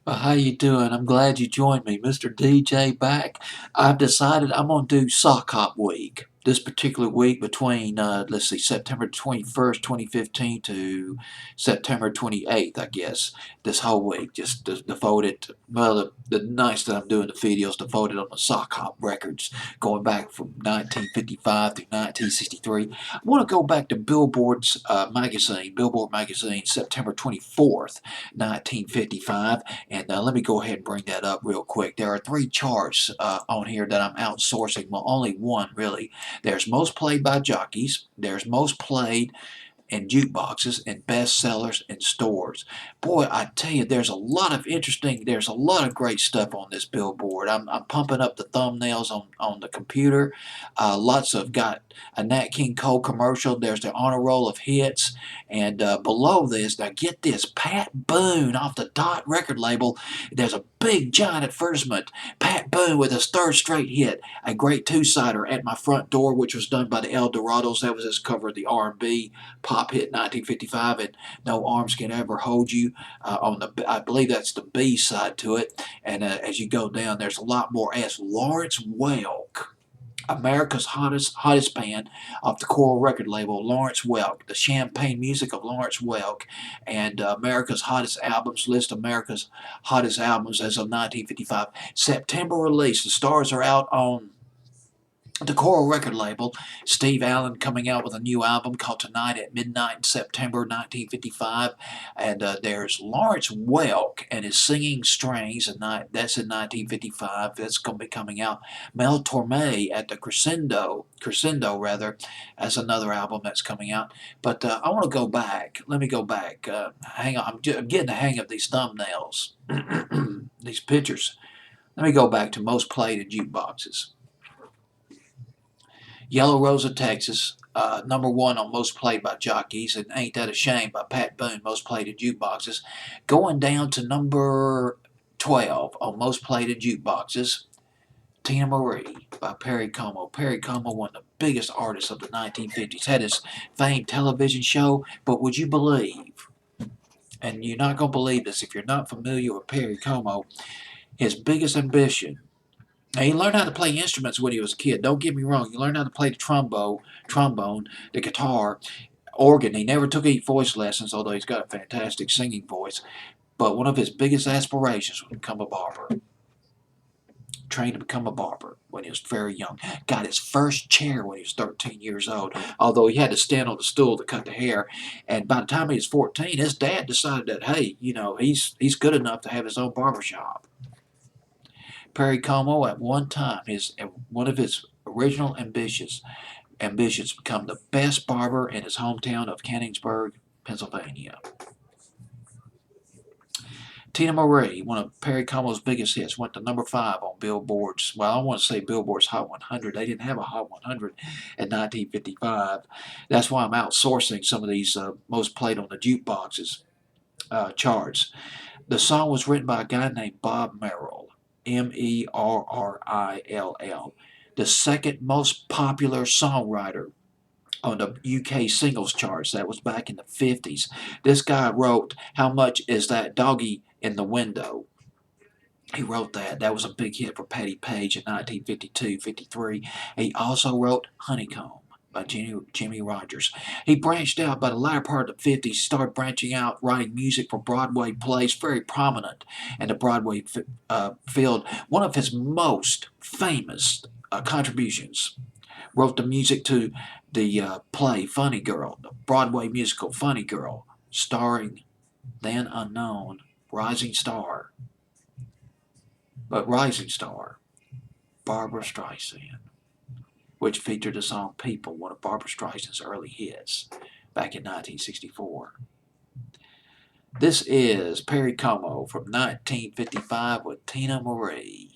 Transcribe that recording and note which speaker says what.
Speaker 1: How you doing? I'm glad you joined me, Mr. DJ back. I've decided I'm gonna do Sock Hop Week. This particular week between let's see, September 21st, 2015 to September 28th, I guess. This whole week, just devoted. Well, the nights that I'm doing the videos devoted on the Sock Hop records, going back from 1955 through 1963. I want to go back to Billboard magazine, September 24th, 1955. And let me go ahead and bring that up real quick. There are three charts on here that I'm outsourcing. Well, only one really. There's most played by jockeys. There's most played and jukeboxes and bestsellers and stores. Boy, I tell you, there's a lot of great stuff on this billboard. I'm pumping up the thumbnails on the computer. Lots of got a Nat King Cole commercial. There's the honor roll of hits. And below this, now get this, Pat Boone off the Dot record label. There's a big giant advertisement. Pat Boone with his third straight hit, a great two-sider at my front door, which was done by the El Dorados. That was his cover of the R&B pop hit 1955, and No Arms Can Ever Hold You. I believe that's the B side to it. And as you go down, there's a lot more. As Lawrence Welk, America's hottest band off the Coral record label, Lawrence Welk, the champagne music of Lawrence Welk, and America's hottest albums, list America's hottest albums as of 1955. September release. The stars are out on the Coral record label. Steve Allen coming out with a new album called Tonight at Midnight in September 1955. And there's Lawrence Welk and his Singing Strings, and that's in 1955. That's going to be coming out. Mel Torme at the Crescendo rather, as another album that's coming out. But I want to go back. Let me go back. Hang on, I'm getting the hang of these thumbnails, these pictures. Let me go back to most played in jukeboxes. Yellow Rose of Texas, number one on most played by jockeys, and Ain't That a Shame by Pat Boone, most played in jukeboxes. Going down to number 12 on most played in jukeboxes, Tina Marie by Perry Como. Perry Como, one of the biggest artists of the 1950s, had his famed television show, but would you believe, and you're not going to believe this if you're not familiar with Perry Como, his biggest ambition. Now, he learned how to play instruments when he was a kid. Don't get me wrong. He learned how to play the trombone, the guitar, organ. He never took any voice lessons, although he's got a fantastic singing voice. But one of his biggest aspirations was to become a barber. Trained to become a barber when he was very young. Got his first chair when he was 13 years old, although he had to stand on the stool to cut the hair. And by the time he was 14, his dad decided that, hey, he's good enough to have his own barber shop. Perry Como, at one time, one of his original ambitions become the best barber in his hometown of Canningsburg, Pennsylvania. Tina Marie, one of Perry Como's biggest hits, went to number 5 on Billboard's, well, I want to say Billboard's Hot 100. They didn't have a Hot 100 in 1955. That's why I'm outsourcing some of these most played on the jukeboxes charts. The song was written by a guy named Bob Merrill, Merrill, the second most popular songwriter on the UK singles charts. That was back in the 50s. This guy wrote How Much Is That Doggy in the Window? He wrote that. That was a big hit for Patti Page in 1952-53. He also wrote Honeycomb by Jimmy Rogers. He branched out by the latter part of the 50s, started branching out, writing music for Broadway plays, very prominent in the Broadway field. One of his most famous contributions, wrote the music to the play Funny Girl, the Broadway musical Funny Girl, starring then unknown rising star Barbra Streisand, which featured the song People, one of Barbra Streisand's early hits back in 1964. This is Perry Como from 1955 with Tina Marie.